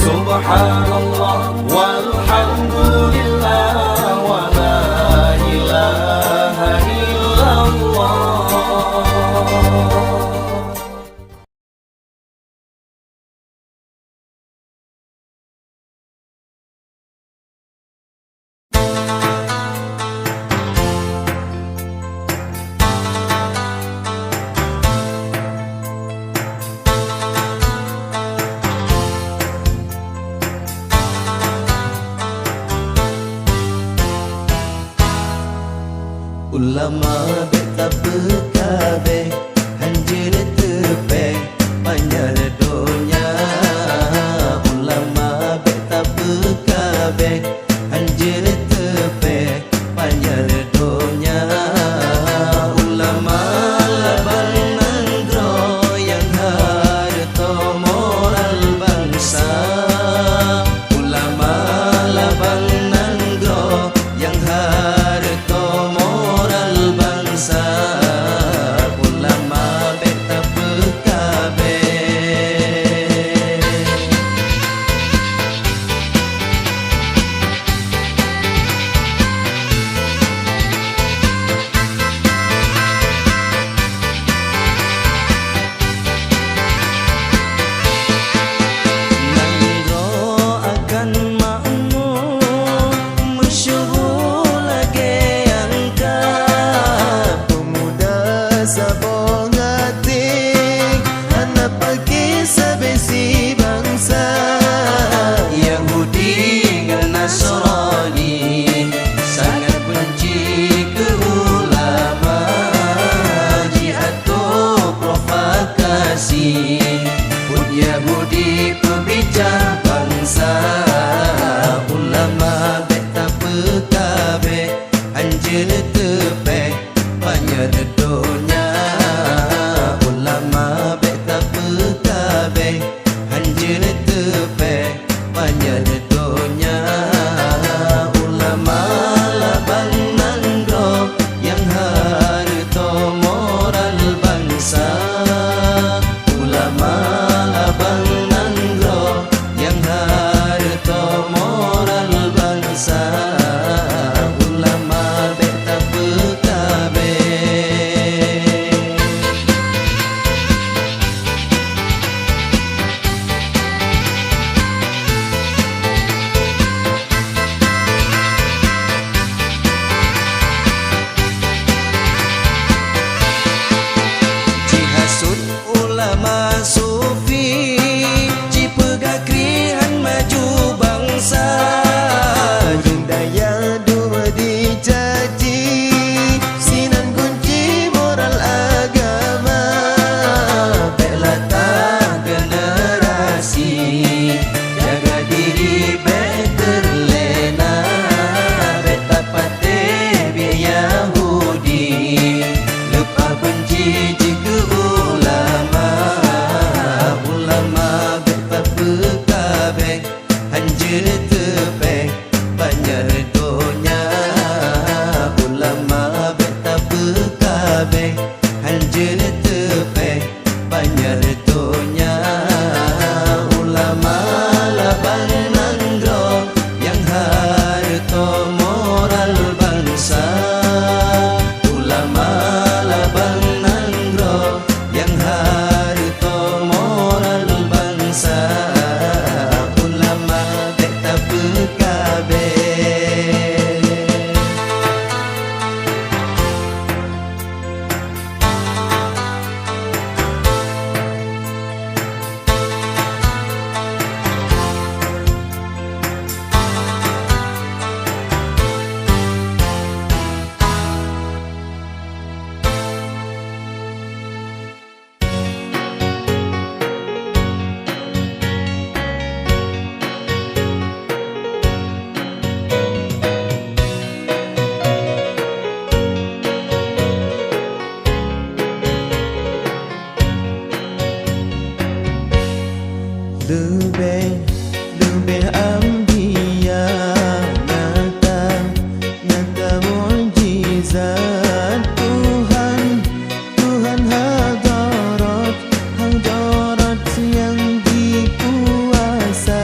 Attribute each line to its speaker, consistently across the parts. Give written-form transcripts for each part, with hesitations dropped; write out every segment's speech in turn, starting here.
Speaker 1: Subhanallah walhamdulillah wa la ilaha illallah.
Speaker 2: Ulama beta berkabeh hanjir tepeh panjang donya. Ulama beta berkabeh hanjir tepeh panjang donya. Ulama laban nandro yang harta moral bangsa. Ulama laban nandro yang harta moral bangsa. Ulama beta berkabeh. Nandro akan makmur mensyuruh lagi angkat. Pemuda sabong hati anak pergi sebesi bangsa. Yahudi dengan Nasrani sangat benci ke ulama. Jihad tu provokasi pun Yahudi pembicar bangsa. Ulama beta berkabeh hanjir tepeh panjang donya. Ulama beta berkabeh hanjir tepeh panjang donya. Ulama laban nandro yang harta moral bangsa. Ulama laban nandro yang harta moral bangsa. Ulama beta berkabeh. Dihasut ulama sufi, cipegakrihan maju bangsa. Jeung daya dua dicaci, sinan kunci moral agama. Bela tak generasi, jaga diri better lena. Beta pate biaya Yahudi, lepas benci jika ulama. Ulama beta berkabeh hanjir tepeh panjang donya. Ulama beta berkabeh hanjir tepeh panjang donya. Ulama laban nandro yang harta moral bangsa. Ulama laban nandro yang harta moral bangsa. Ulama beta berkabeh. Lebih ambiya nyata mujizat Tuhan. Tuhan hadarat yang dikuasa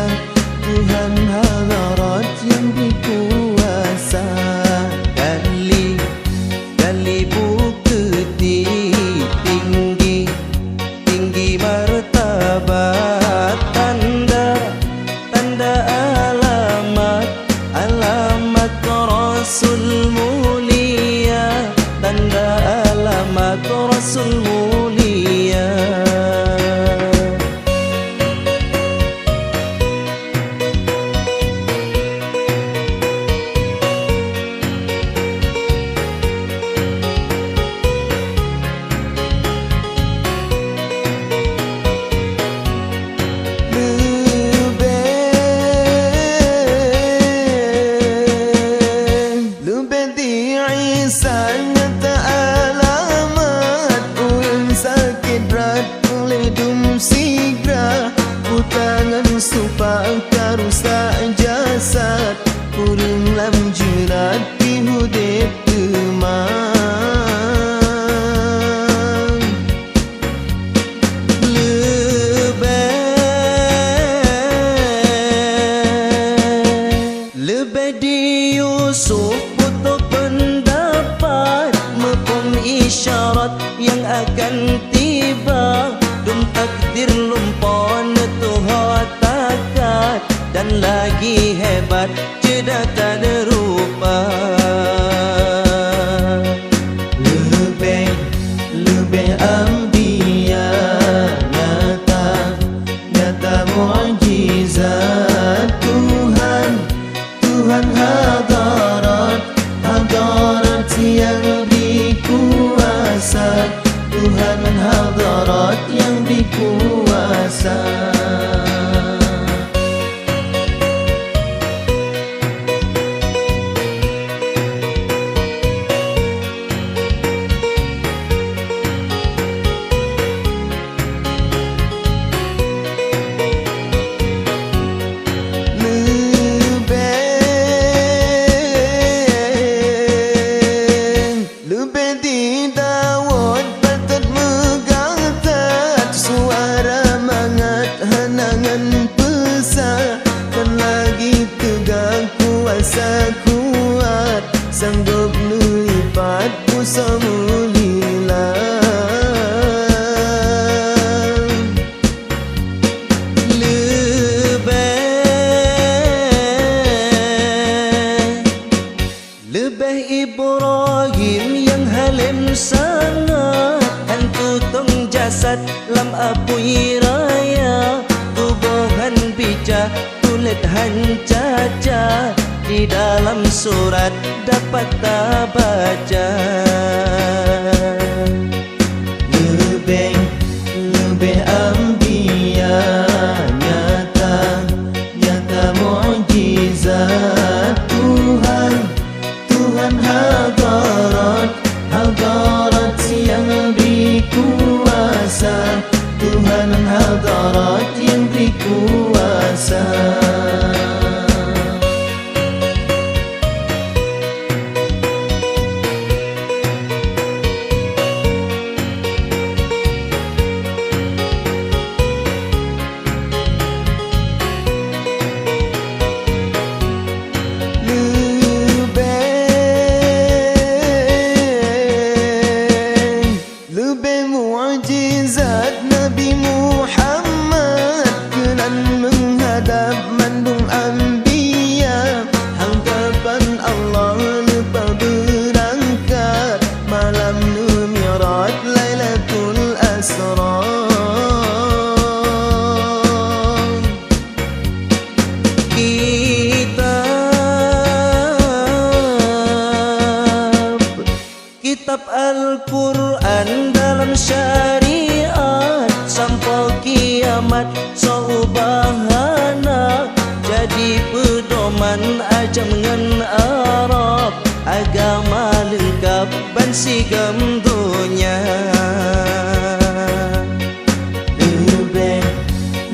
Speaker 2: lagi hebat, cerdas tak ada rupa. Lebih Anbiya, nyata mukjizat Tuhan. Tuhan hadarat yang dikuasa. Tuhan hadarat yang dikuasa. Kuat sanggup nulipat musamulila. Lebih Ibrahim yang halim sangat, hantu tong jasad lam apui raya. Tubuhan bijak tulit hancaca, di dalam surat dapat tak baca. Lebih Anbiya, nyata mukjizat Tuhan. Tuhan hadarat yang dikuasa. Tuhan hadarat yang dikuasa. Mukjizat Nabi Muhammad kenan menghadap mandung Anbiya. Hanggapan Allah lupa berangkat malam Mi'raj Lailatul Asra. Kitab Al-Quran dalam syariat sampai kiamat saubahana, jadi pedoman ajam dengan Arab. Agama lengkap bansigam dunia.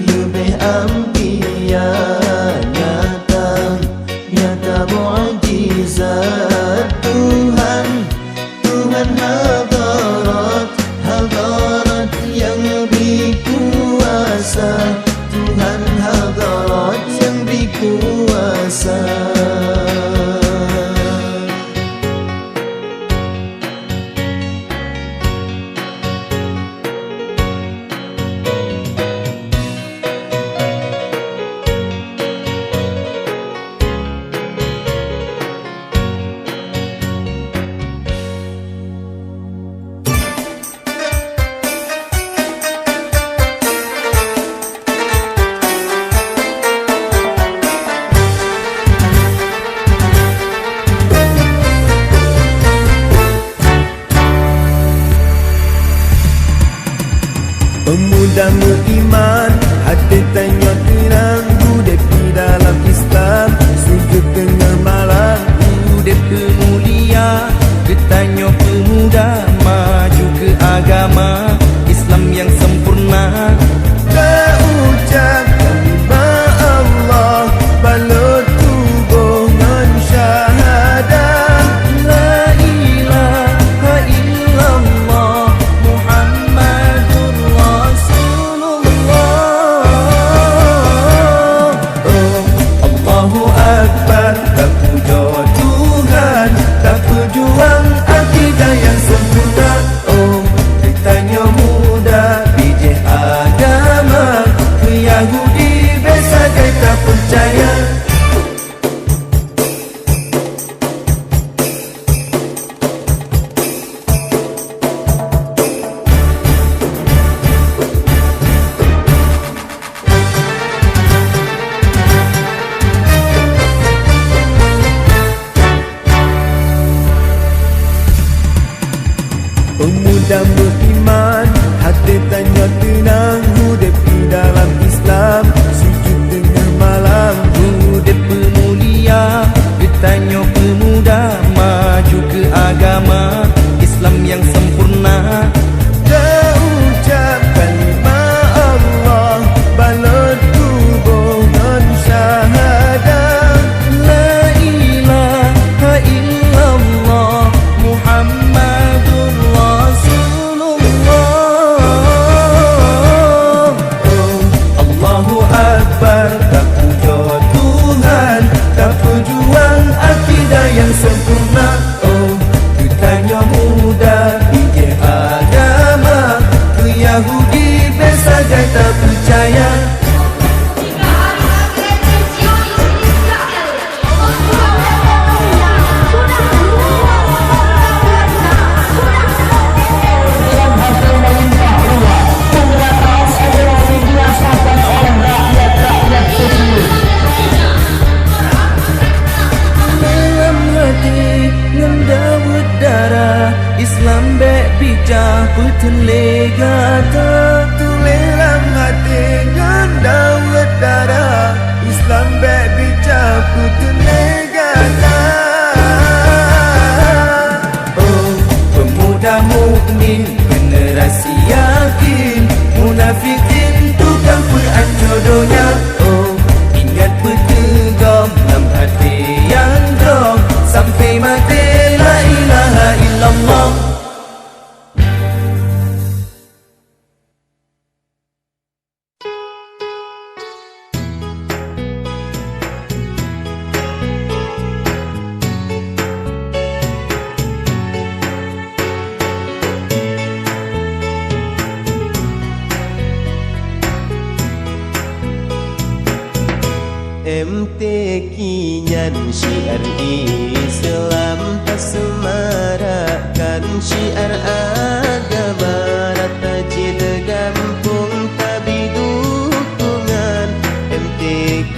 Speaker 2: Lebih Anbiya, nyata mukjizat Tuhan. Tuhan hadarat yang dikuasa. Tuhan hadarat yang dikuasa. Pemuda beriman, hati tanya terang, hidup di dalam Islam, sujud tengah malam, hidup kemulia. Ketanya pemuda, maju ke agama Islam yang sempurna. Tak ucap kalimah Allah, balut tubuh dengan syahadah. La ilaha illallah Muhammadur Rasulullah. Dia tanya tenang Hudib di dalam Islam, sujud tengah malam.
Speaker 1: Hudib pemulia, ditanya pemuda, maju ke agama Islam yang sempurna.
Speaker 2: Dah ucap kalimah Allah, balut tubuh dan syahadah.
Speaker 1: La ilaha illallah Muhammadur Rasulullah.
Speaker 2: Oh, Allahu Akbar, tak puja Tuhan, tak pejuang akidah yang sempurna. Oh, ditanya muda bikin agama, ke Yahudi saja tak percaya.
Speaker 1: Dalam hati ngendawut darah, Islam bek bijak putun legata.
Speaker 2: Tulilam hati ngandawat darah, Islam bek bijak putun negara. Oh, pemuda mukmin generasi yakin, munafikin tukang Quran jodohnya. Oh, ingat bertegam dalam hati yang drong, sampai mati la ilaha illallah.
Speaker 3: MTQ nyan syiar Islam, tak semarakan syiar agama. Rata cita gampung tapi dukungan, MTQ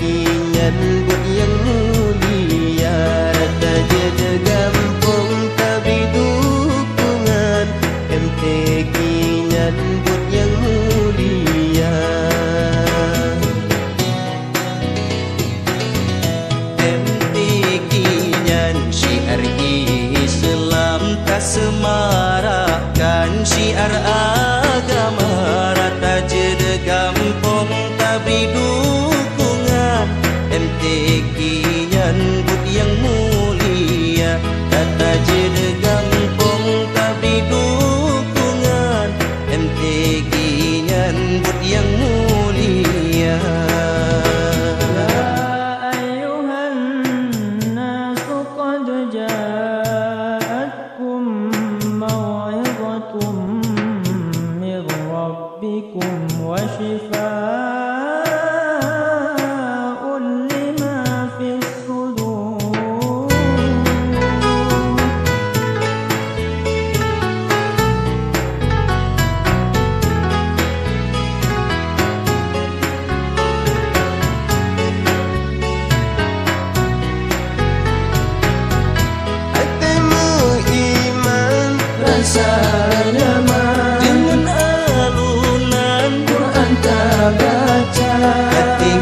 Speaker 3: nyan buat yang mulia. Rata cita gampung tapi dukungan, MTQ nyan buat yang mulia.
Speaker 1: Syiar Islam tak semarakan syiar agama. Rata jeda gampung tapi dukungan, MTQ nyambut yang mulia. Rata jeda gampung tapi dukungan, MTQ nyambut yang mulia.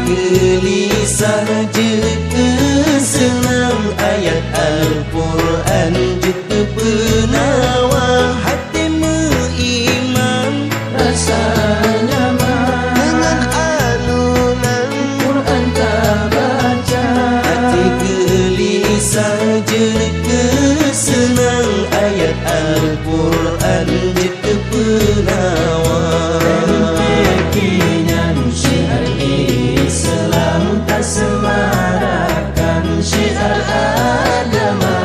Speaker 1: Gelisah jika senang ayat Al-Quran jika penawar. Hatimu iman rasa nyaman
Speaker 3: dengan alunan
Speaker 1: Quran tak baca. Hati gelisah jika senang ayat Al-Quran jika penawar. Syiar Islam tak semarakan syiar agama.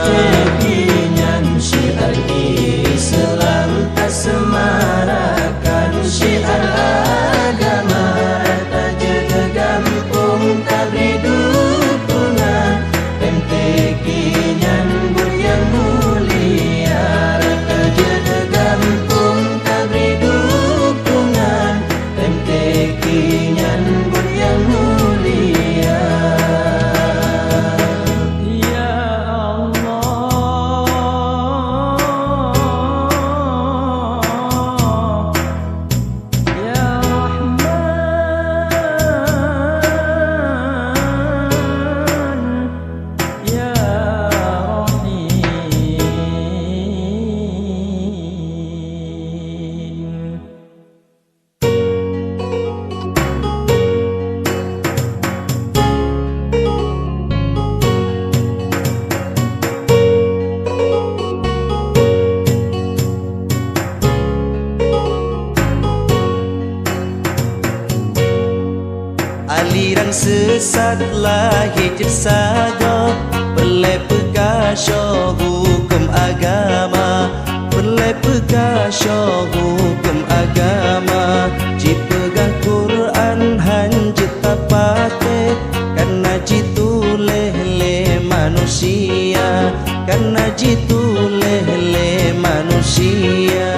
Speaker 1: Tekinyan syiar Islam tak semarakan syiar agama. Tak jaga gampung tak beri dukungan. Tekinyan yang mulia. Tak jaga gampung tak beri dukungan. Tekinyan yang mulia. Aliran sesatlah hijab saga. Perlai pekasyo hukum agama. Perlai pekasyo hukum agama. Jipegah Quran hanjut tapate. Karena jitu leh manusia. Karena jitu leh manusia.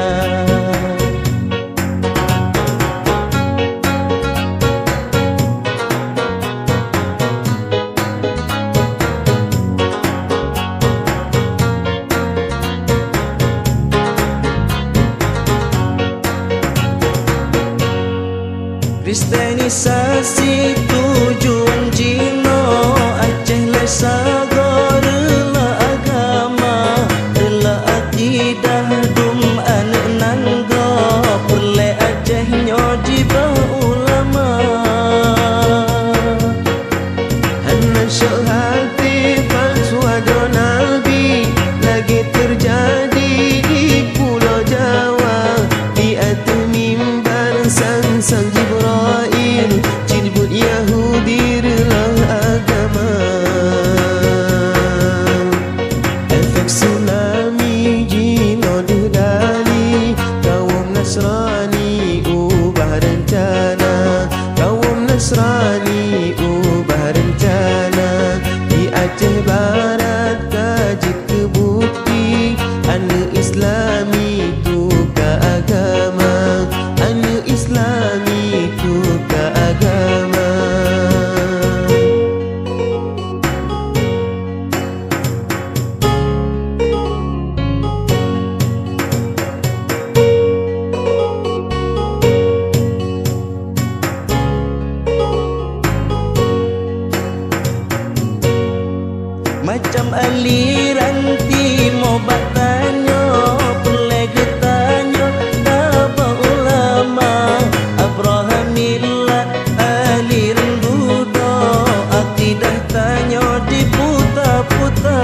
Speaker 1: Kristenisasi tujuan jino. Aceh le sagor rela agama. Rela akidah dum anak nangga. Perle Aceh nyojibah ulama.
Speaker 3: Hana syahati falsuado Nabi lagi terjadi di Pulau Jawa. Di atas mimbar sang Jibril jilbut Yahudi rela agama. Efek tsunami jino dudali. Kaum Nasrani ubah rencana. Kaum Nasrani ubah rencana. Di Aceh Barat kaji kebukti. Anu Islami itu ke agama. Anu Islami itu ke agama.
Speaker 1: Macam aliran timo batanyo. Perle getanyo taba ulama. Abrahamillah aliran Buddha. Akidah tanyo diputa-puta.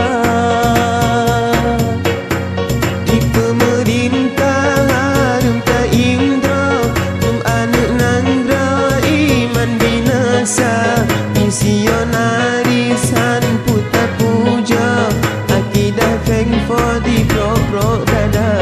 Speaker 3: Di pemerintahan Rumta Indra. Anak Nandra iman binasa. Misionaris han puta puja. Akidah feng for di pro dada.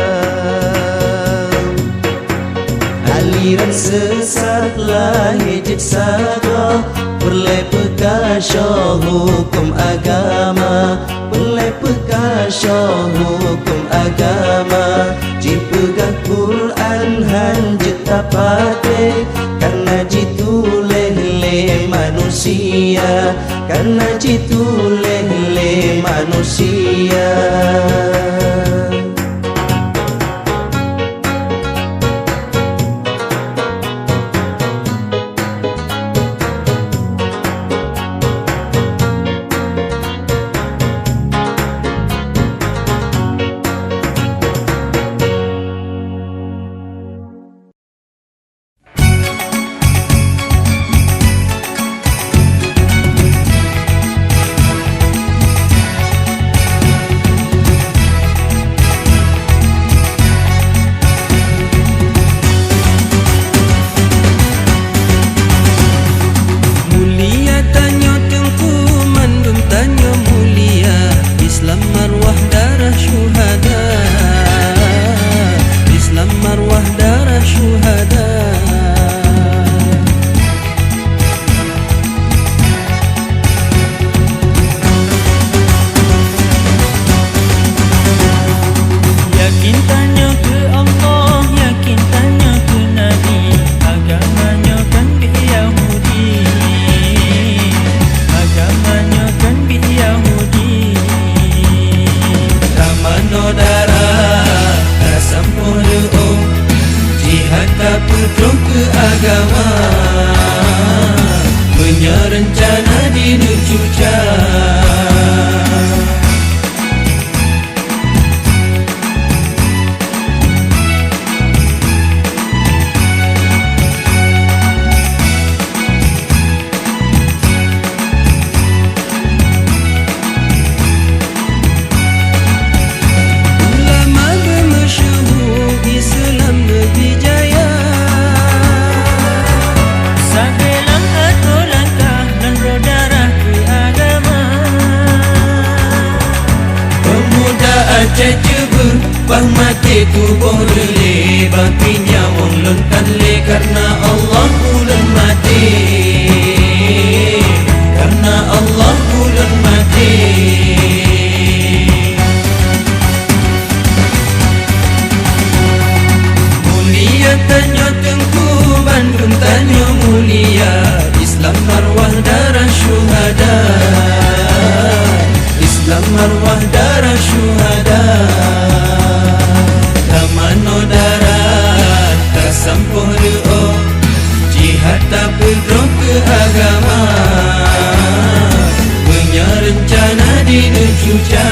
Speaker 1: Aliran sesatlah hijab saga. Perlai pekasyo hukum agama. Perlai pekasyo hukum agama. Jipegah Quran hanjut tapate. Karena jitu leh manusia. Karena jitu leh manusia. bah mati tubuh lele bapinya wong lontan le karena Allah ulun mati karena Allah ulun mati mulia tanyo tengku Bandung tanyo mulia Islam marwah darah syuhada Islam marwah darah syuhada Tamano darah tersampuh leo jihad tak berdrok ke agama punya rencana di nejuja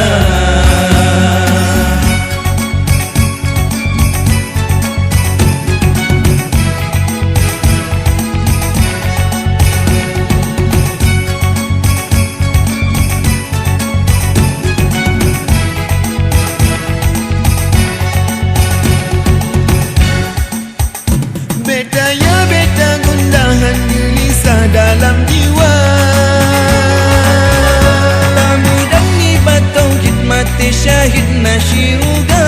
Speaker 3: Beta gundahan gelisah dalam jiwa
Speaker 1: Kami dan nibat tauhid mati syahid nasyiruga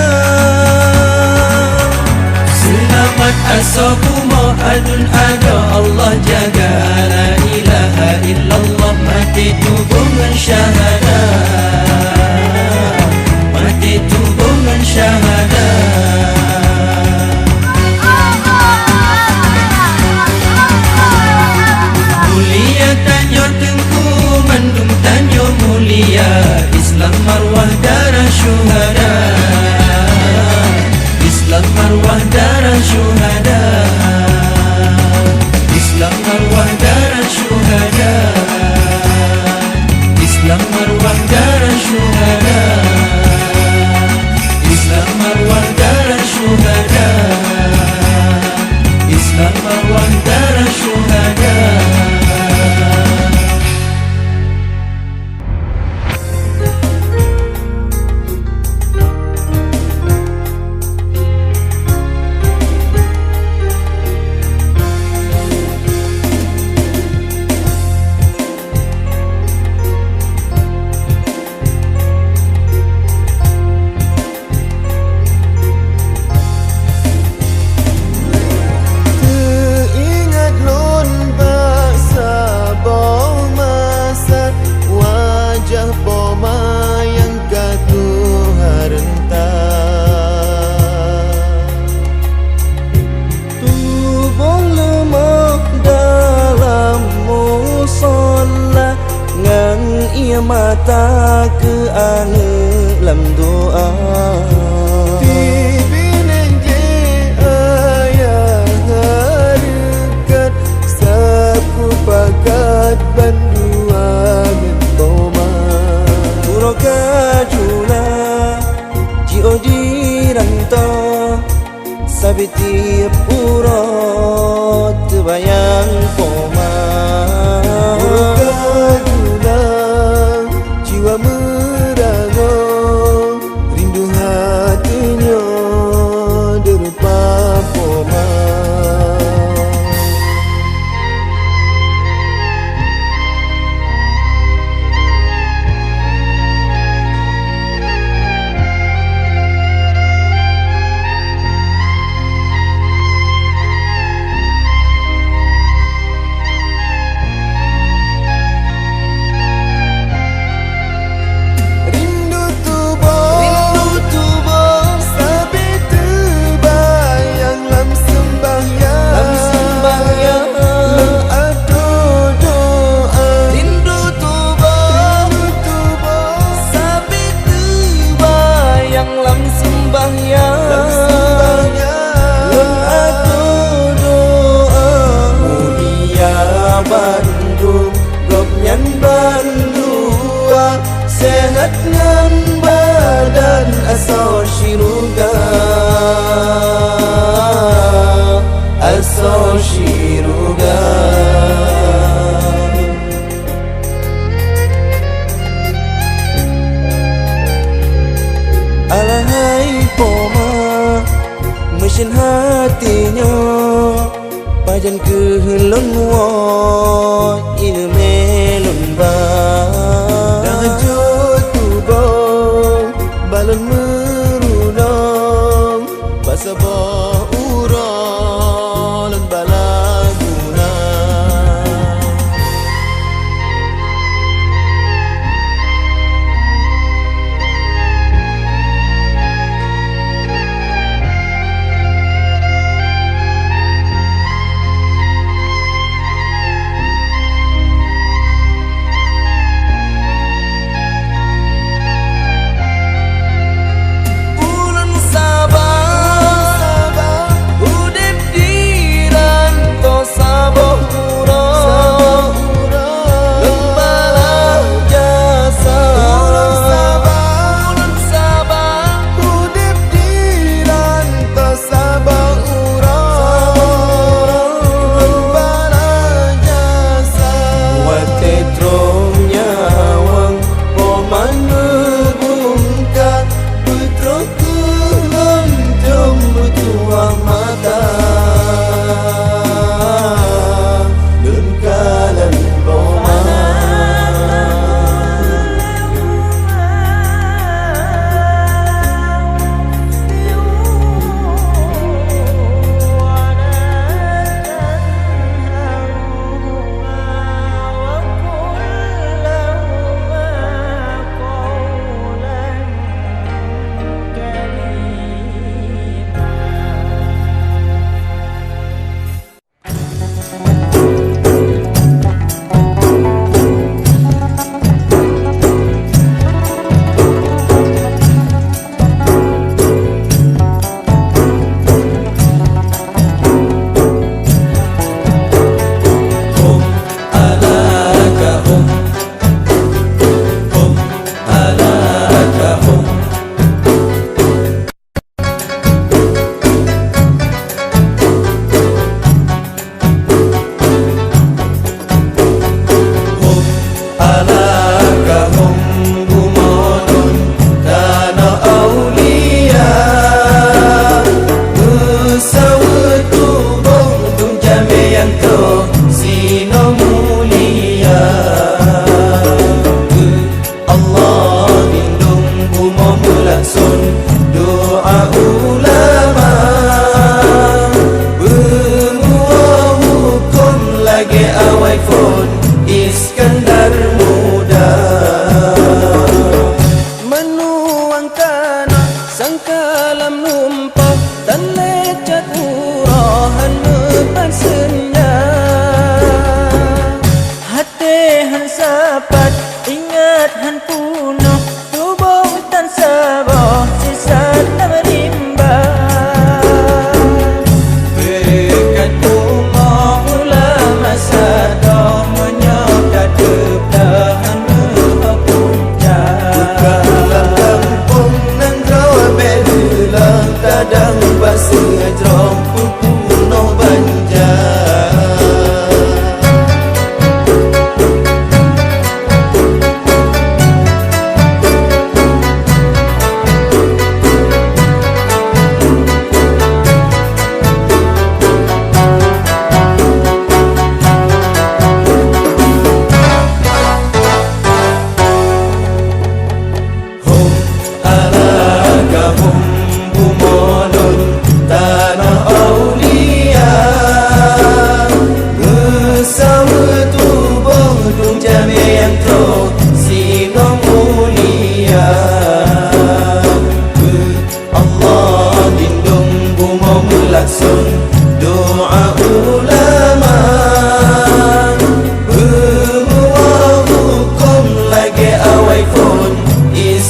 Speaker 1: Selamat asabumo adun ada Allah jaga La ilaha illallah mati tubungan syahada Mati tubungan syahada Islam marwah darah syuhada Islam marwah darah syuhada Islam marwah darah syuhada Islam marwah darah syuhada Islam marwah darah syuhada Islam marwah darah syuhada mata ke ane lam doa
Speaker 3: Pimpinan je ayah harikat saku pakat banduan toma
Speaker 1: Puroka juna jio jiranto sabiti puro tebayang poma
Speaker 3: Puroka juna jiwa merango rindu hatinya derupa poma
Speaker 1: Bandung gopnyan bandua sehat ngan badan asal syiruga asal syiruga alahai poma mesin hatinya pajan kehelon wo ilme lumba
Speaker 3: Dajo tubo balon meruna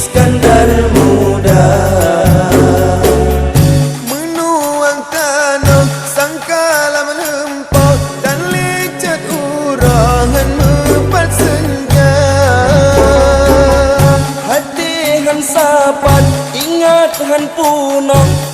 Speaker 1: Iskandar muda.
Speaker 3: Menuangkan sangkala menempah dan lecet urangan mepat senja.
Speaker 1: Hati han sapat ingat han punong